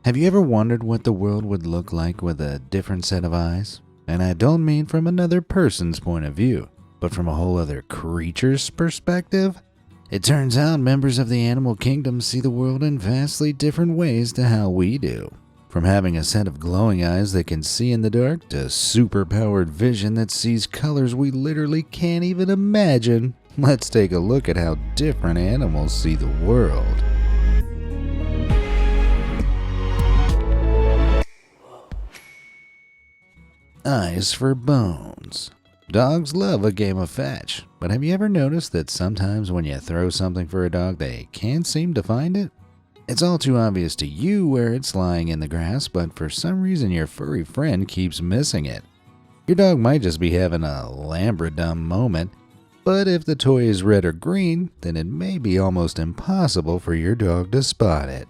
Have you ever wondered what the world would look like with a different set of eyes? And I don't mean from another person's point of view, but from a whole other creature's perspective? It turns out members of the animal kingdom see the world in vastly different ways to how we do. From having a set of glowing eyes that can see in the dark to superpowered vision that sees colors we literally can't even imagine, let's take a look at how different animals see the world. Eyes for bones. Dogs love a game of fetch, but have you ever noticed that sometimes when you throw something for a dog, they can't seem to find it? It's all too obvious to you where it's lying in the grass, but for some reason your furry friend keeps missing it. Your dog might just be having a lambradum moment, but if the toy is red or green, then it may be almost impossible for your dog to spot it.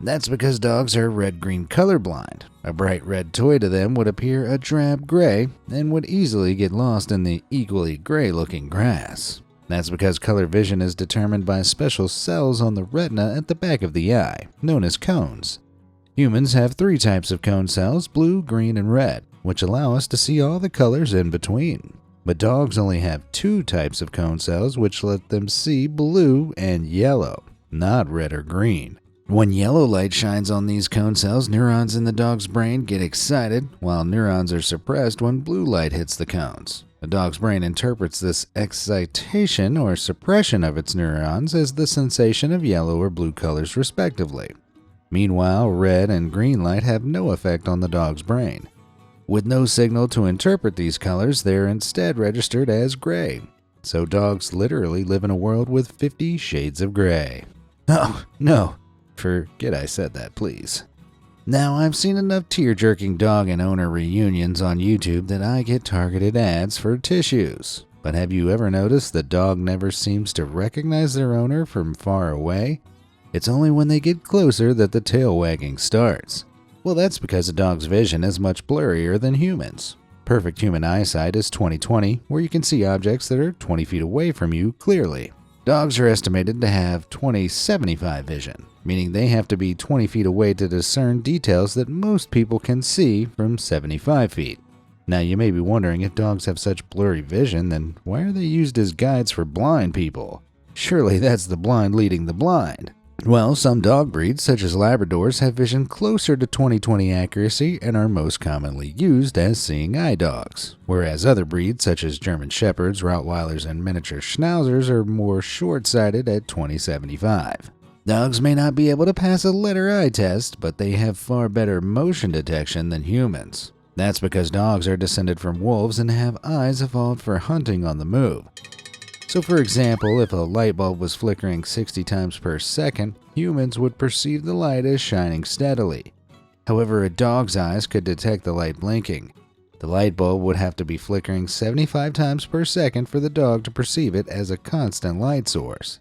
That's because dogs are red-green colorblind. A bright red toy to them would appear a drab gray and would easily get lost in the equally gray-looking grass. That's because color vision is determined by special cells on the retina at the back of the eye, known as cones. Humans have 3 types of cone cells, blue, green, and red, which allow us to see all the colors in between. But dogs only have 2 types of cone cells, which let them see blue and yellow, not red or green. When yellow light shines on these cone cells, neurons in the dog's brain get excited, while neurons are suppressed when blue light hits the cones. A dog's brain interprets this excitation or suppression of its neurons as the sensation of yellow or blue colors respectively. Meanwhile, red and green light have no effect on the dog's brain. With no signal to interpret these colors, they're instead registered as gray. So dogs literally live in a world with 50 shades of gray. Oh, no. Forget I said that, please. Now, I've seen enough tear-jerking dog and owner reunions on YouTube that I get targeted ads for tissues. But have you ever noticed the dog never seems to recognize their owner from far away? It's only when they get closer that the tail wagging starts. Well, that's because a dog's vision is much blurrier than humans. Perfect human eyesight is 20/20, where you can see objects that are 20 feet away from you clearly. Dogs are estimated to have 20/75 vision, meaning they have to be 20 feet away to discern details that most people can see from 75 feet. Now you may be wondering, if dogs have such blurry vision, then why are they used as guides for blind people? Surely that's the blind leading the blind. Well, some dog breeds, such as Labradors, have vision closer to 20/20 accuracy and are most commonly used as seeing eye dogs, whereas other breeds, such as German Shepherds, Rottweilers, and miniature Schnauzers, are more short-sighted at 20/75. Dogs may not be able to pass a letter eye test, but they have far better motion detection than humans. That's because dogs are descended from wolves and have eyes evolved for hunting on the move. So for example, if a light bulb was flickering 60 times per second, humans would perceive the light as shining steadily. However, a dog's eyes could detect the light blinking. The light bulb would have to be flickering 75 times per second for the dog to perceive it as a constant light source.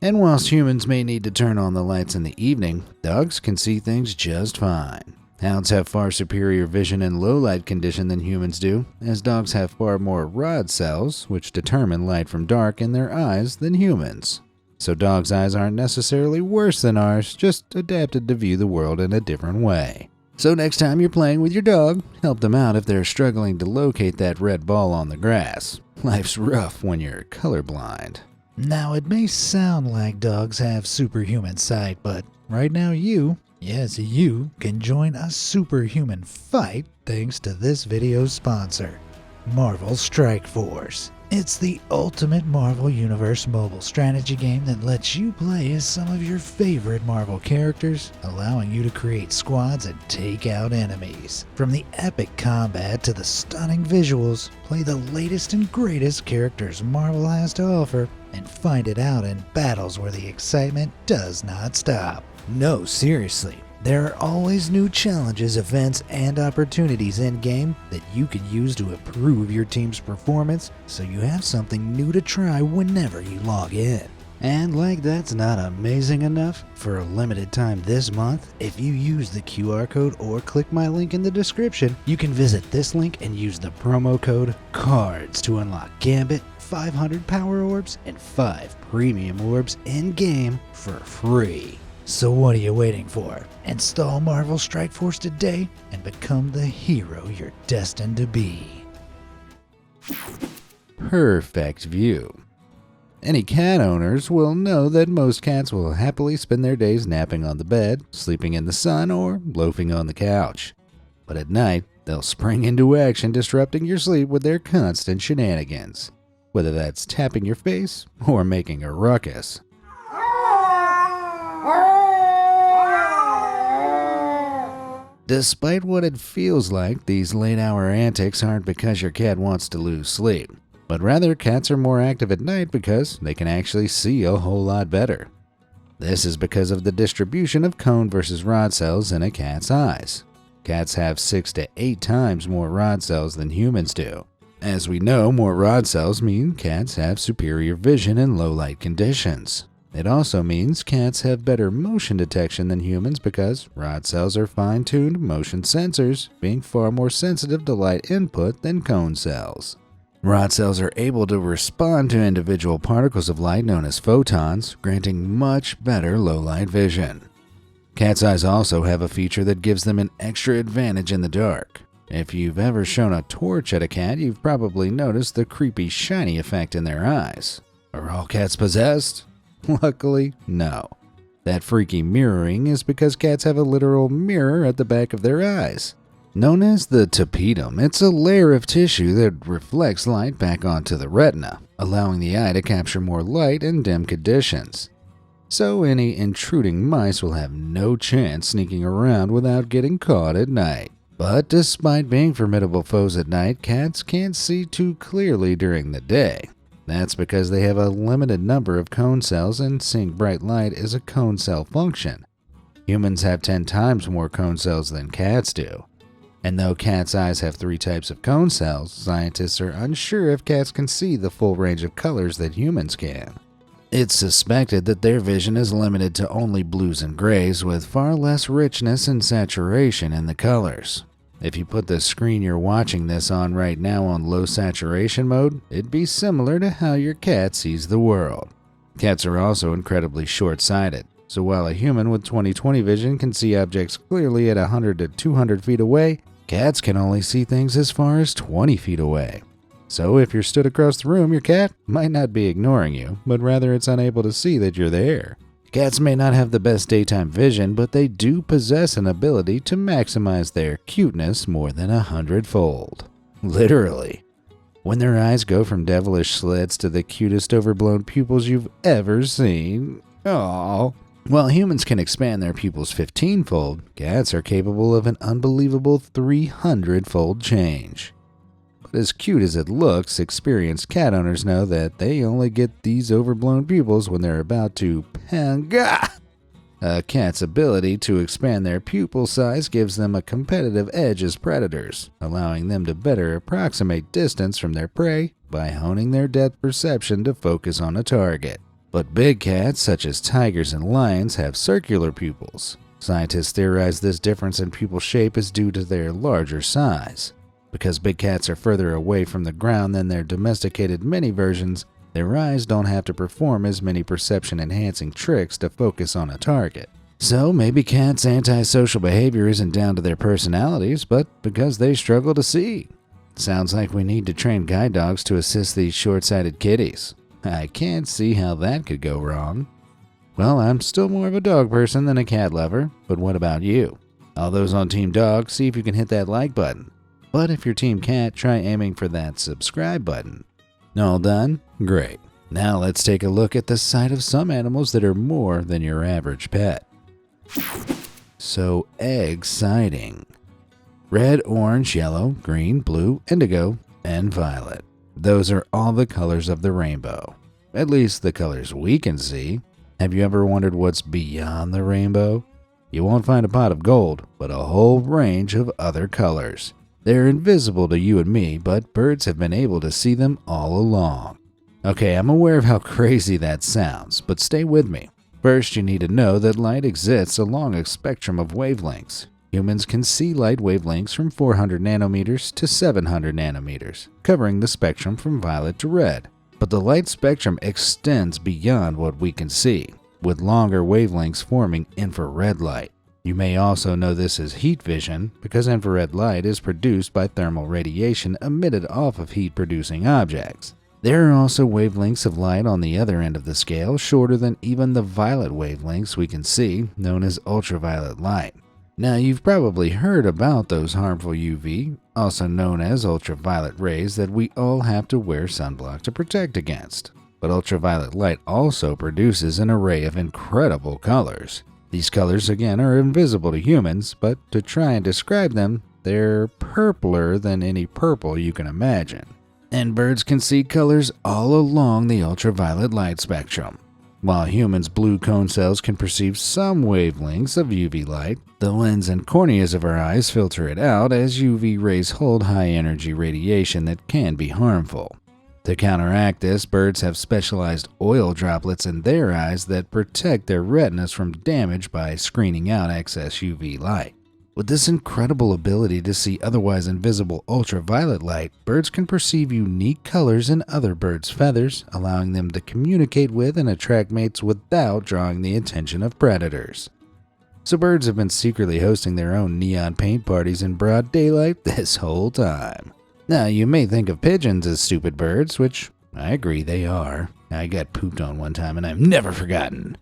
And whilst humans may need to turn on the lights in the evening, dogs can see things just fine. Hounds have far superior vision in low light condition than humans do, as dogs have far more rod cells, which determine light from dark, in their eyes than humans. So dogs' eyes aren't necessarily worse than ours, just adapted to view the world in a different way. So next time you're playing with your dog, help them out if they're struggling to locate that red ball on the grass. Life's rough when you're colorblind. Now, it may sound like dogs have superhuman sight, but right now you can join a superhuman fight thanks to this video's sponsor, Marvel Strike Force. It's the ultimate Marvel Universe mobile strategy game that lets you play as some of your favorite Marvel characters, allowing you to create squads and take out enemies. From the epic combat to the stunning visuals, play the latest and greatest characters Marvel has to offer, and find it out in battles where the excitement does not stop. No, seriously. There are always new challenges, events, and opportunities in-game that you can use to improve your team's performance, so you have something new to try whenever you log in. And like that's not amazing enough, for a limited time this month, if you use the QR code or click my link in the description, you can visit this link and use the promo code CARDS to unlock Gambit, 500 power orbs, and 5 premium orbs in-game for free. So what are you waiting for? Install Marvel Strike Force today and become the hero you're destined to be. Perfect view. Any cat owners will know that most cats will happily spend their days napping on the bed, sleeping in the sun, or loafing on the couch. But at night, they'll spring into action, disrupting your sleep with their constant shenanigans, whether that's tapping your face or making a ruckus. Despite what it feels like, these late-hour antics aren't because your cat wants to lose sleep, but rather cats are more active at night because they can actually see a whole lot better. This is because of the distribution of cone versus rod cells in a cat's eyes. Cats have 6 to 8 times more rod cells than humans do. As we know, more rod cells mean cats have superior vision in low-light conditions. It also means cats have better motion detection than humans because rod cells are fine-tuned motion sensors, being far more sensitive to light input than cone cells. Rod cells are able to respond to individual particles of light known as photons, granting much better low-light vision. Cat's eyes also have a feature that gives them an extra advantage in the dark. If you've ever shown a torch at a cat, you've probably noticed the creepy shiny effect in their eyes. Are all cats possessed? Luckily, no. That freaky mirroring is because cats have a literal mirror at the back of their eyes. Known as the tapetum, it's a layer of tissue that reflects light back onto the retina, allowing the eye to capture more light in dim conditions. So any intruding mice will have no chance sneaking around without getting caught at night. But despite being formidable foes at night, cats can't see too clearly during the day. That's because they have a limited number of cone cells, and seeing bright light is a cone cell function. Humans have 10 times more cone cells than cats do. And though cats' eyes have 3 types of cone cells, scientists are unsure if cats can see the full range of colors that humans can. It's suspected that their vision is limited to only blues and grays, with far less richness and saturation in the colors. If you put the screen you're watching this on right now on low saturation mode, it'd be similar to how your cat sees the world. Cats are also incredibly short-sighted, so while a human with 20/20 vision can see objects clearly at 100 to 200 feet away, cats can only see things as far as 20 feet away. So if you're stood across the room, your cat might not be ignoring you, but rather it's unable to see that you're there. Cats may not have the best daytime vision, but they do possess an ability to maximize their cuteness more than 100-fold. Literally. When their eyes go from devilish slits to the cutest overblown pupils you've ever seen. Aww. While humans can expand their pupils 15-fold, cats are capable of an unbelievable 300-fold change. But as cute as it looks, experienced cat owners know that they only get these overblown pupils when they're about to panga. A cat's ability to expand their pupil size gives them a competitive edge as predators, allowing them to better approximate distance from their prey by honing their depth perception to focus on a target. But big cats, such as tigers and lions, have circular pupils. Scientists theorize this difference in pupil shape is due to their larger size. Because big cats are further away from the ground than their domesticated mini versions, their eyes don't have to perform as many perception-enhancing tricks to focus on a target. So maybe cats' antisocial behavior isn't down to their personalities, but because they struggle to see. Sounds like we need to train guide dogs to assist these short-sighted kitties. I can't see how that could go wrong. Well, I'm still more of a dog person than a cat lover, but what about you? All those on Team Dog, see if you can hit that like button. But if you're Team Cat, try aiming for that subscribe button. All done? Great. Now let's take a look at the sight of some animals that are more than your average pet. So exciting. Red, orange, yellow, green, blue, indigo, and violet. Those are all the colors of the rainbow. At least the colors we can see. Have you ever wondered what's beyond the rainbow? You won't find a pot of gold, but a whole range of other colors. They're invisible to you and me, but birds have been able to see them all along. Okay, I'm aware of how crazy that sounds, but stay with me. First, you need to know that light exists along a spectrum of wavelengths. Humans can see light wavelengths from 400 nanometers to 700 nanometers, covering the spectrum from violet to red. But the light spectrum extends beyond what we can see. with longer wavelengths forming infrared light. You may also know this as heat vision because infrared light is produced by thermal radiation emitted off of heat-producing objects. There are also wavelengths of light on the other end of the scale, shorter than even the violet wavelengths we can see, known as ultraviolet light. Now, you've probably heard about those harmful UV, also known as ultraviolet rays, that we all have to wear sunblock to protect against. But ultraviolet light also produces an array of incredible colors. These colors, again, are invisible to humans, but to try and describe them, they're purpler than any purple you can imagine. And birds can see colors all along the ultraviolet light spectrum. While humans' blue cone cells can perceive some wavelengths of UV light, the lens and corneas of our eyes filter it out as UV rays hold high-energy radiation that can be harmful. To counteract this, birds have specialized oil droplets in their eyes that protect their retinas from damage by screening out excess UV light. With this incredible ability to see otherwise invisible ultraviolet light, birds can perceive unique colors in other birds' feathers, allowing them to communicate with and attract mates without drawing the attention of predators. So birds have been secretly hosting their own neon paint parties in broad daylight this whole time. Now, you may think of pigeons as stupid birds, which I agree they are. I got pooped on one time and I've never forgotten.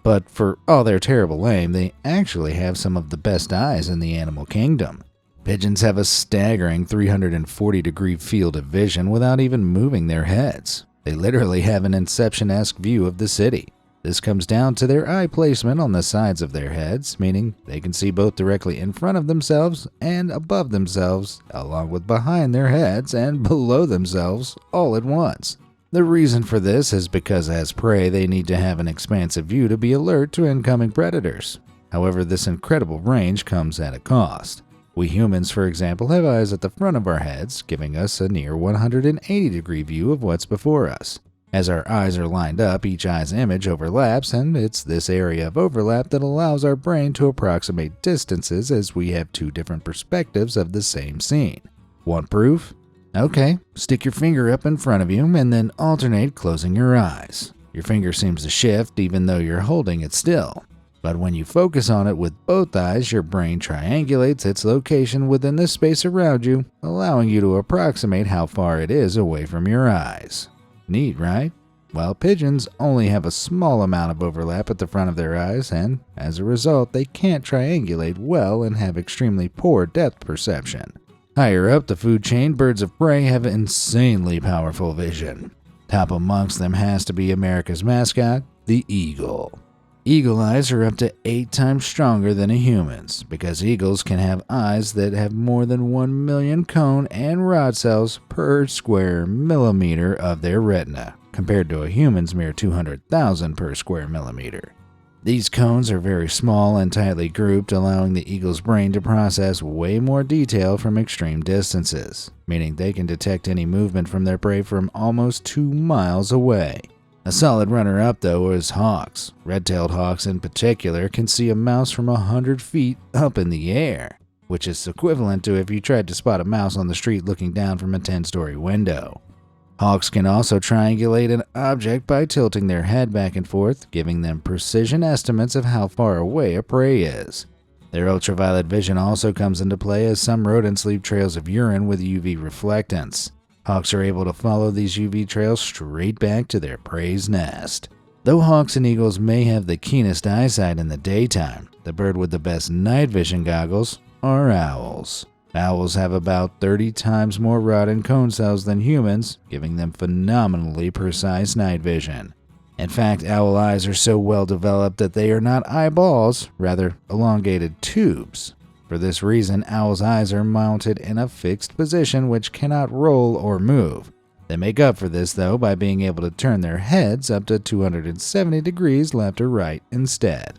But for all their terrible aim, they actually have some of the best eyes in the animal kingdom. Pigeons have a staggering 340-degree field of vision without even moving their heads. They literally have an Inception-esque view of the city. This comes down to their eye placement on the sides of their heads, meaning they can see both directly in front of themselves and above themselves, along with behind their heads and below themselves, all at once. The reason for this is because as prey, they need to have an expansive view to be alert to incoming predators. However, this incredible range comes at a cost. We humans, for example, have eyes at the front of our heads, giving us a near 180-degree view of what's before us. As our eyes are lined up, each eye's image overlaps, and it's this area of overlap that allows our brain to approximate distances as we have two different perspectives of the same scene. Want proof? Okay, stick your finger up in front of you and then alternate closing your eyes. Your finger seems to shift even though you're holding it still. But when you focus on it with both eyes, your brain triangulates its location within the space around you, allowing you to approximate how far it is away from your eyes. Neat, right? Well, pigeons only have a small amount of overlap at the front of their eyes, and as a result, they can't triangulate well and have extremely poor depth perception. Higher up the food chain, birds of prey have insanely powerful vision. Top amongst them has to be America's mascot, the eagle. Eagle eyes are up to 8 times stronger than a human's, because eagles can have eyes that have more than 1 million cone and rod cells per square millimeter of their retina, compared to a human's mere 200,000 per square millimeter. These cones are very small and tightly grouped, allowing the eagle's brain to process way more detail from extreme distances, meaning they can detect any movement from their prey from almost 2 miles away. A solid runner-up, though, is hawks. Red-tailed hawks in particular can see a mouse from 100 feet up in the air, which is equivalent to if you tried to spot a mouse on the street looking down from a 10-story window. Hawks can also triangulate an object by tilting their head back and forth, giving them precision estimates of how far away a prey is. Their ultraviolet vision also comes into play as some rodents leave trails of urine with UV reflectance. Hawks are able to follow these UV trails straight back to their prey's nest. Though hawks and eagles may have the keenest eyesight in the daytime, the bird with the best night vision goggles are owls. Owls have about 30 times more rod and cone cells than humans, giving them phenomenally precise night vision. In fact, owl eyes are so well developed that they are not eyeballs, rather elongated tubes. For this reason, owls' eyes are mounted in a fixed position which cannot roll or move. They make up for this, though, by being able to turn their heads up to 270 degrees left or right instead.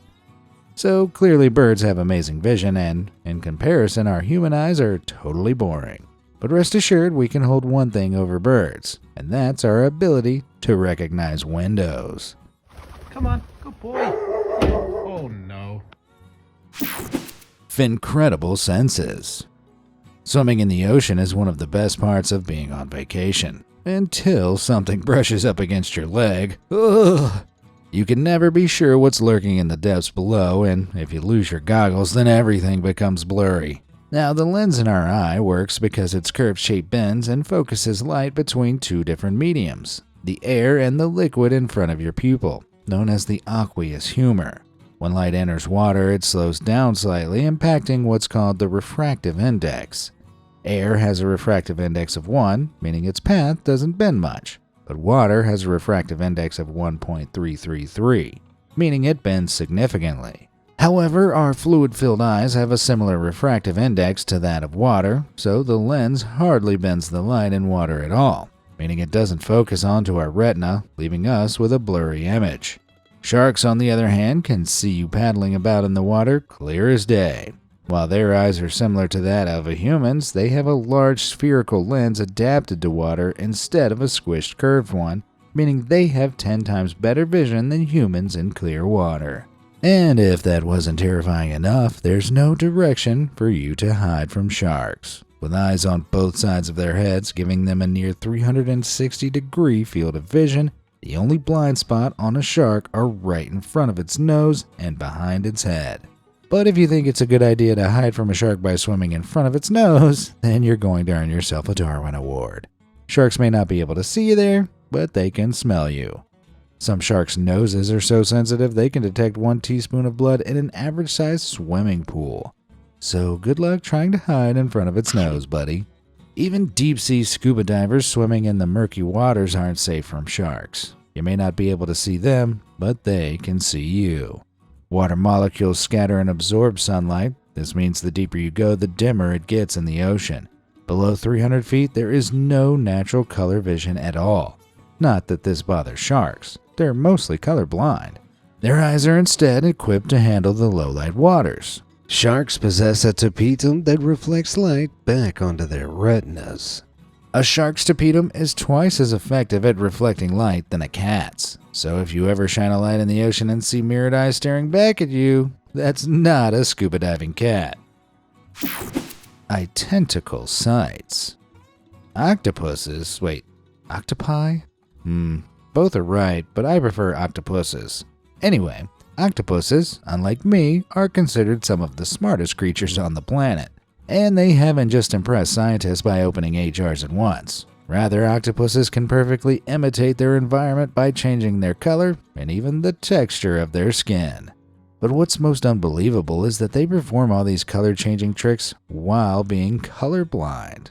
So clearly birds have amazing vision and, in comparison, our human eyes are totally boring. But rest assured, we can hold one thing over birds, and that's our ability to recognize windows. Come on, good boy. Oh no. Fincredible senses. Swimming in the ocean is one of the best parts of being on vacation, until something brushes up against your leg. Ugh. You can never be sure what's lurking in the depths below, and if you lose your goggles, then everything becomes blurry. Now, the lens in our eye works because its curved shape bends and focuses light between two different mediums, the air and the liquid in front of your pupil, known as the aqueous humor. When light enters water, it slows down slightly, impacting what's called the refractive index. Air has a refractive index of 1, meaning its path doesn't bend much, but water has a refractive index of 1.333, meaning it bends significantly. However, our fluid-filled eyes have a similar refractive index to that of water, so the lens hardly bends the light in water at all, meaning it doesn't focus onto our retina, leaving us with a blurry image. Sharks, on the other hand, can see you paddling about in the water clear as day. While their eyes are similar to that of a human's, they have a large spherical lens adapted to water instead of a squished curved one, meaning they have 10 times better vision than humans in clear water. And if that wasn't terrifying enough, there's no direction for you to hide from sharks. With eyes on both sides of their heads, giving them a near 360-degree field of vision, the only blind spot on a shark are right in front of its nose and behind its head. But if you think it's a good idea to hide from a shark by swimming in front of its nose, then you're going to earn yourself a Darwin Award. Sharks may not be able to see you there, but they can smell you. Some sharks' noses are so sensitive they can detect 1 teaspoon of blood in an average-sized swimming pool. So good luck trying to hide in front of its nose, buddy. Even deep-sea scuba divers swimming in the murky waters aren't safe from sharks. You may not be able to see them, but they can see you. Water molecules scatter and absorb sunlight. This means the deeper you go, the dimmer it gets in the ocean. Below 300 feet, there is no natural color vision at all. Not that this bothers sharks. They're mostly colorblind. Their eyes are instead equipped to handle the low-light waters. Sharks possess a tapetum that reflects light back onto their retinas. A shark's tapetum is twice as effective at reflecting light than a cat's. So if you ever shine a light in the ocean and see mirrored eyes staring back at you, that's not a scuba diving cat. Identical sights. Octopuses. Wait, octopi? Both are right, but I prefer octopuses. Anyway, octopuses, unlike me, are considered some of the smartest creatures on the planet. And they haven't just impressed scientists by opening 8 jars at once. Rather, octopuses can perfectly imitate their environment by changing their color and even the texture of their skin. But what's most unbelievable is that they perform all these color-changing tricks while being colorblind.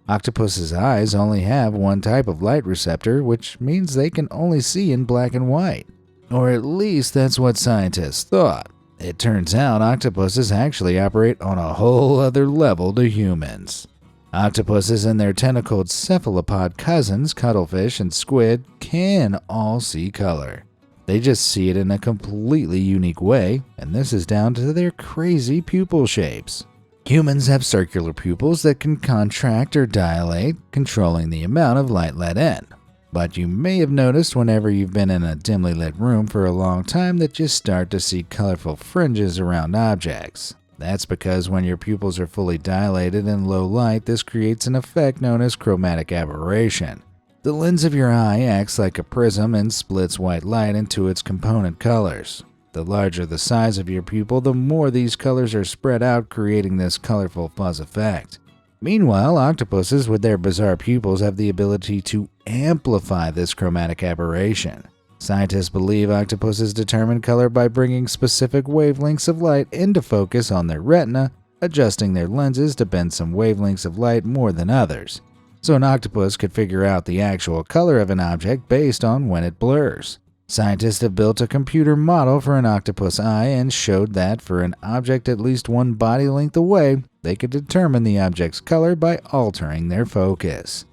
Octopus's eyes only have one type of light receptor, which means they can only see in black and white. Or at least that's what scientists thought. It turns out octopuses actually operate on a whole other level to humans. Octopuses and their tentacled cephalopod cousins, cuttlefish and squid, can all see color. They just see it in a completely unique way, and this is down to their crazy pupil shapes. Humans have circular pupils that can contract or dilate, controlling the amount of light let in. But you may have noticed whenever you've been in a dimly lit room for a long time that you start to see colorful fringes around objects. That's because when your pupils are fully dilated in low light, this creates an effect known as chromatic aberration. The lens of your eye acts like a prism and splits white light into its component colors. The larger the size of your pupil, the more these colors are spread out, creating this colorful fuzz effect. Meanwhile, octopuses with their bizarre pupils have the ability to amplify this chromatic aberration. Scientists believe octopuses determine color by bringing specific wavelengths of light into focus on their retina, adjusting their lenses to bend some wavelengths of light more than others. So an octopus could figure out the actual color of an object based on when it blurs. Scientists have built a computer model for an octopus eye and showed that for an object at least one body length away, they could determine the object's color by altering their focus.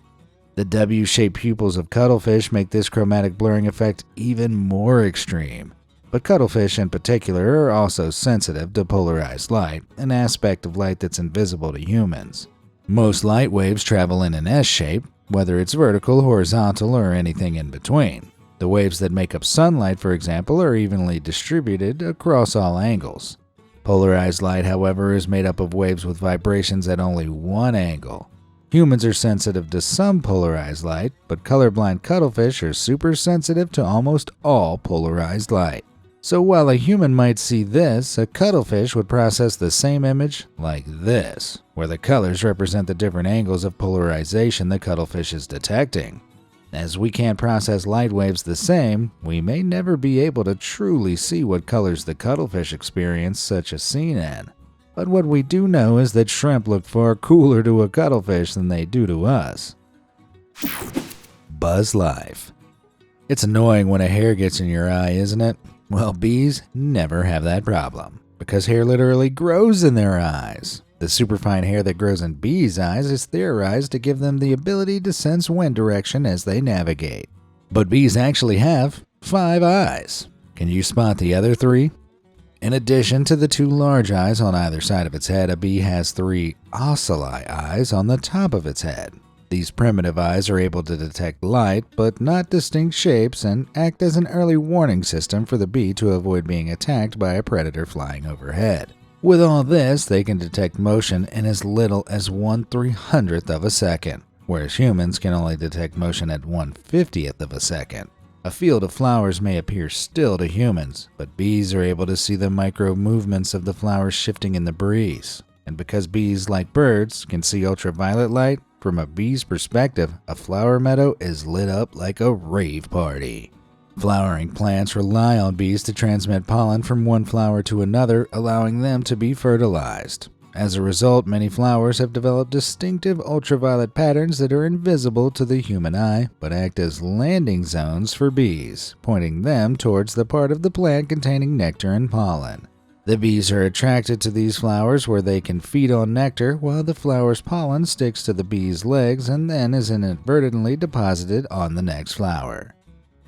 The W-shaped pupils of cuttlefish make this chromatic blurring effect even more extreme. But cuttlefish in particular are also sensitive to polarized light, an aspect of light that's invisible to humans. Most light waves travel in an S-shape, whether it's vertical, horizontal, or anything in between. The waves that make up sunlight, for example, are evenly distributed across all angles. Polarized light, however, is made up of waves with vibrations at only one angle. Humans are sensitive to some polarized light, but colorblind cuttlefish are super sensitive to almost all polarized light. So while a human might see this, a cuttlefish would process the same image like this, where the colors represent the different angles of polarization the cuttlefish is detecting. As we can't process light waves the same, we may never be able to truly see what colors the cuttlefish experience such a scene in. But what we do know is that shrimp look far cooler to a cuttlefish than they do to us. Buzz life. It's annoying when a hair gets in your eye, isn't it? Well, bees never have that problem, because hair literally grows in their eyes. The superfine hair that grows in bees' eyes is theorized to give them the ability to sense wind direction as they navigate. But bees actually have 5 eyes. Can you spot the other 3? In addition to the 2 large eyes on either side of its head, a bee has 3 ocelli eyes on the top of its head. These primitive eyes are able to detect light, but not distinct shapes, and act as an early warning system for the bee to avoid being attacked by a predator flying overhead. With all this, they can detect motion in as little as 1/300th of a second, whereas humans can only detect motion at 1/50th of a second. A field of flowers may appear still to humans, but bees are able to see the micro movements of the flowers shifting in the breeze. And because bees, like birds, can see ultraviolet light, from a bee's perspective, a flower meadow is lit up like a rave party. Flowering plants rely on bees to transmit pollen from one flower to another, allowing them to be fertilized. As a result, many flowers have developed distinctive ultraviolet patterns that are invisible to the human eye, but act as landing zones for bees, pointing them towards the part of the plant containing nectar and pollen. The bees are attracted to these flowers where they can feed on nectar, while the flower's pollen sticks to the bee's legs and then is inadvertently deposited on the next flower.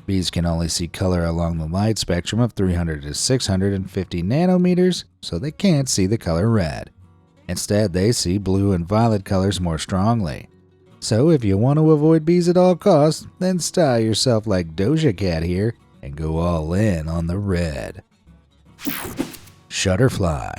Bees can only see color along the light spectrum of 300 to 650 nanometers, so they can't see the color red. Instead, they see blue and violet colors more strongly. So if you want to avoid bees at all costs, then style yourself like Doja Cat here and go all in on the red. Shutterfly.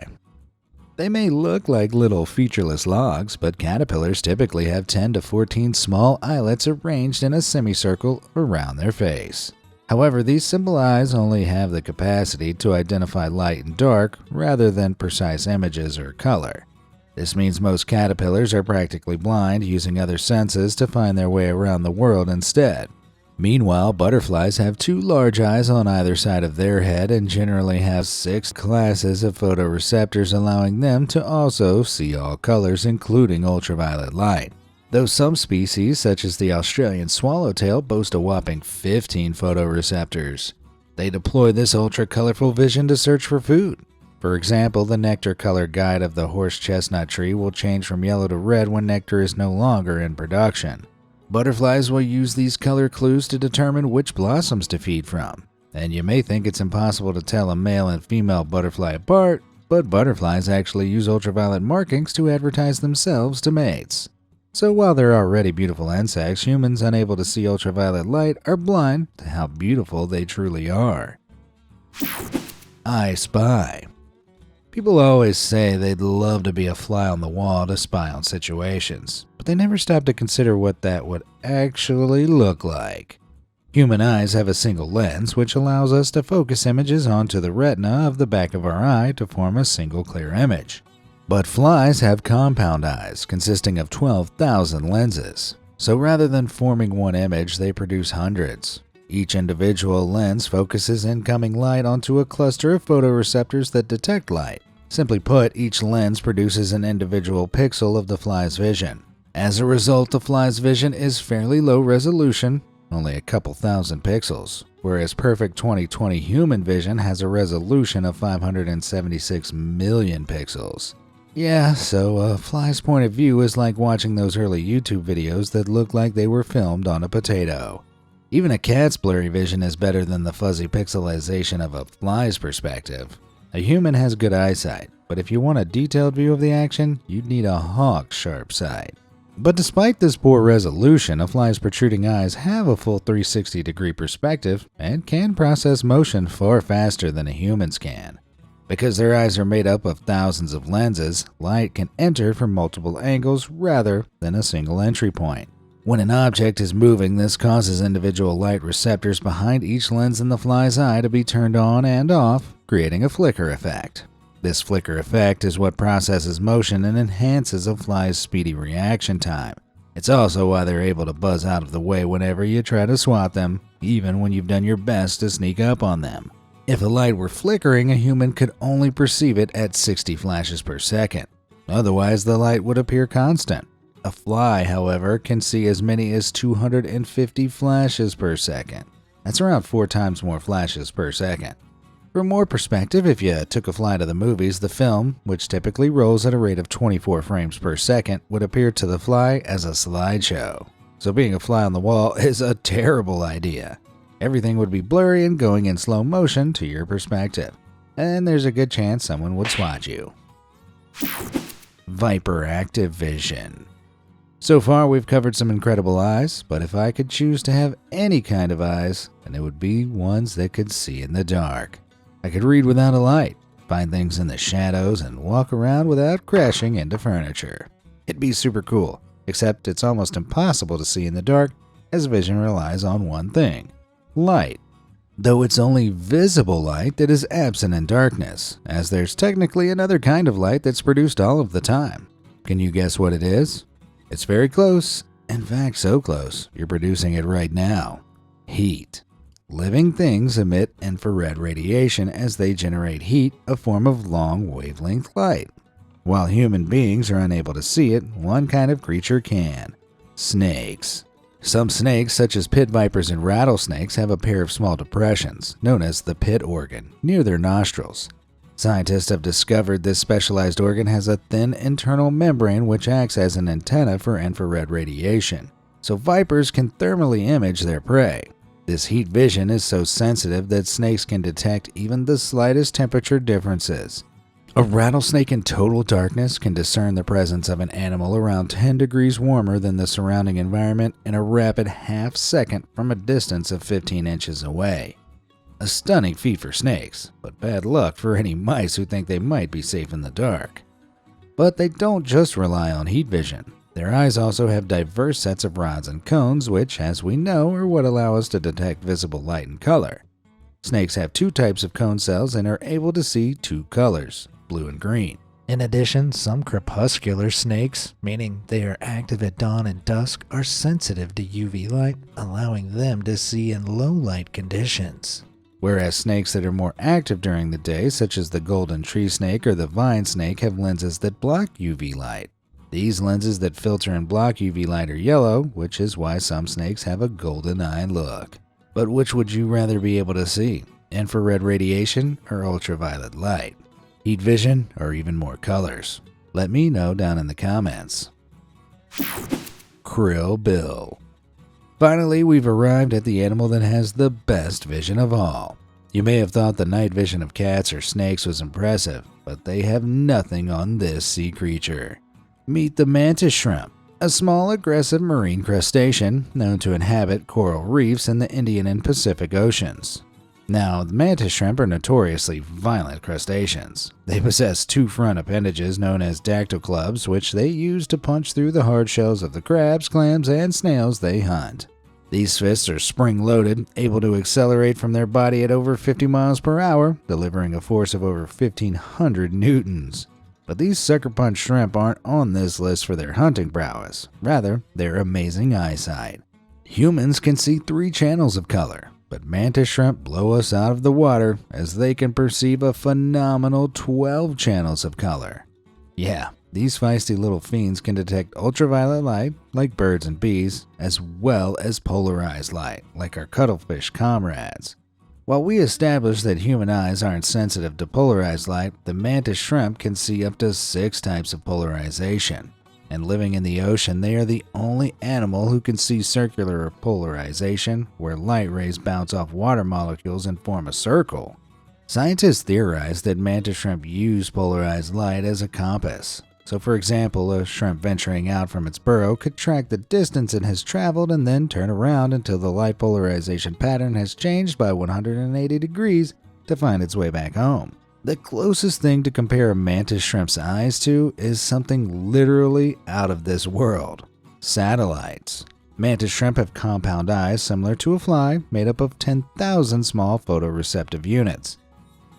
They may look like little featureless logs, but caterpillars typically have 10 to 14 small eyelets arranged in a semicircle around their face. However, these simple eyes only have the capacity to identify light and dark rather than precise images or color. This means most caterpillars are practically blind, using other senses to find their way around the world instead. Meanwhile, butterflies have 2 large eyes on either side of their head and generally have 6 classes of photoreceptors, allowing them to also see all colors, including ultraviolet light. Though some species, such as the Australian swallowtail, boast a whopping 15 photoreceptors. They deploy this ultra-colorful vision to search for food. For example, the nectar color guide of the horse chestnut tree will change from yellow to red when nectar is no longer in production. Butterflies will use these color clues to determine which blossoms to feed from. And you may think it's impossible to tell a male and female butterfly apart, but butterflies actually use ultraviolet markings to advertise themselves to mates. So while they're already beautiful insects, humans unable to see ultraviolet light are blind to how beautiful they truly are. I Spy. People always say they'd love to be a fly on the wall to spy on situations, but they never stop to consider what that would actually look like. Human eyes have a single lens, which allows us to focus images onto the retina of the back of our eye to form a single clear image. But flies have compound eyes, consisting of 12,000 lenses. So rather than forming one image, they produce hundreds. Each individual lens focuses incoming light onto a cluster of photoreceptors that detect light. Simply put, each lens produces an individual pixel of the fly's vision. As a result, the fly's vision is fairly low resolution, only a couple thousand pixels, whereas perfect 20/20 human vision has a resolution of 576 million pixels. Yeah, so a fly's point of view is like watching those early YouTube videos that look like they were filmed on a potato. Even a cat's blurry vision is better than the fuzzy pixelization of a fly's perspective. A human has good eyesight, but if you want a detailed view of the action, you'd need a hawk's sharp sight. But despite this poor resolution, a fly's protruding eyes have a full 360-degree perspective and can process motion far faster than a human's can. Because their eyes are made up of thousands of lenses, light can enter from multiple angles rather than a single entry point. When an object is moving, this causes individual light receptors behind each lens in the fly's eye to be turned on and off, creating a flicker effect. This flicker effect is what processes motion and enhances a fly's speedy reaction time. It's also why they're able to buzz out of the way whenever you try to swat them, even when you've done your best to sneak up on them. If a light were flickering, a human could only perceive it at 60 flashes per second. Otherwise, the light would appear constant. A fly, however, can see as many as 250 flashes per second. That's around 4 times more flashes per second. For more perspective, if you took a fly to the movies, the film, which typically rolls at a rate of 24 frames per second, would appear to the fly as a slideshow. So being a fly on the wall is a terrible idea. Everything would be blurry and going in slow motion to your perspective, and there's a good chance someone would swat you. Viper Active Vision. So far we've covered some incredible eyes, but if I could choose to have any kind of eyes, then it would be ones that could see in the dark. I could read without a light, find things in the shadows, and walk around without crashing into furniture. It'd be super cool, except it's almost impossible to see in the dark, as vision relies on one thing: light. Though it's only visible light that is absent in darkness, as there's technically another kind of light that's produced all of the time. Can you guess what it is? It's very close. In fact, so close, you're producing it right now. Heat. Living things emit infrared radiation as they generate heat, a form of long wavelength light. While human beings are unable to see it, one kind of creature can: snakes. Some snakes, such as pit vipers and rattlesnakes, have a pair of small depressions, known as the pit organ, near their nostrils. Scientists have discovered this specialized organ has a thin internal membrane which acts as an antenna for infrared radiation, so vipers can thermally image their prey. This heat vision is so sensitive that snakes can detect even the slightest temperature differences. A rattlesnake in total darkness can discern the presence of an animal around 10 degrees warmer than the surrounding environment in a rapid half second from a distance of 15 inches away. A stunning feat for snakes, but bad luck for any mice who think they might be safe in the dark. But they don't just rely on heat vision. Their eyes also have diverse sets of rods and cones, which, as we know, are what allow us to detect visible light and color. Snakes have 2 types of cone cells and are able to see 2 colors, blue and green. In addition, some crepuscular snakes, meaning they are active at dawn and dusk, are sensitive to UV light, allowing them to see in low light conditions. Whereas snakes that are more active during the day, such as the golden tree snake or the vine snake, have lenses that block UV light. These lenses that filter and block UV light are yellow, which is why some snakes have a golden eye look. But which would you rather be able to see? Infrared radiation or ultraviolet light? Heat vision or even more colors? Let me know down in the comments. Krill Bill. Finally, we've arrived at the animal that has the best vision of all. You may have thought the night vision of cats or snakes was impressive, but they have nothing on this sea creature. Meet the mantis shrimp, a small aggressive marine crustacean known to inhabit coral reefs in the Indian and Pacific Oceans. Now, the mantis shrimp are notoriously violent crustaceans. They possess 2 front appendages known as dactyl clubs, which they use to punch through the hard shells of the crabs, clams, and snails they hunt. These fists are spring-loaded, able to accelerate from their body at over 50 miles per hour, delivering a force of over 1,500 newtons. But these sucker punch shrimp aren't on this list for their hunting prowess, rather, their amazing eyesight. Humans can see 3 channels of color, but mantis shrimp blow us out of the water as they can perceive a phenomenal 12 channels of color. Yeah, these feisty little fiends can detect ultraviolet light, like birds and bees, as well as polarized light, like our cuttlefish comrades. While we established that human eyes aren't sensitive to polarized light, the mantis shrimp can see up to 6 types of polarization. And living in the ocean, they are the only animal who can see circular polarization, where light rays bounce off water molecules and form a circle. Scientists theorize that mantis shrimp use polarized light as a compass. So for example, a shrimp venturing out from its burrow could track the distance it has traveled and then turn around until the light polarization pattern has changed by 180 degrees to find its way back home. The closest thing to compare a mantis shrimp's eyes to is something literally out of this world: satellites. Mantis shrimp have compound eyes similar to a fly, made up of 10,000 small photoreceptive units.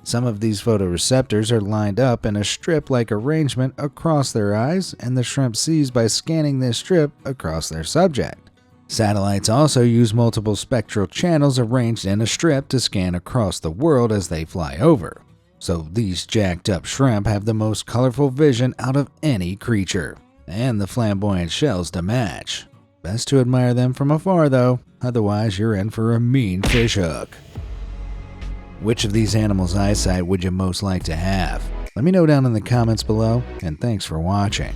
Some of these photoreceptors are lined up in a strip-like arrangement across their eyes, and the shrimp sees by scanning this strip across their subject. Satellites also use multiple spectral channels arranged in a strip to scan across the world as they fly over. So these jacked up shrimp have the most colorful vision out of any creature, and the flamboyant shells to match. Best to admire them from afar though, otherwise you're in for a mean fish hook. Which of these animals' eyesight would you most like to have? Let me know down in the comments below, and thanks for watching.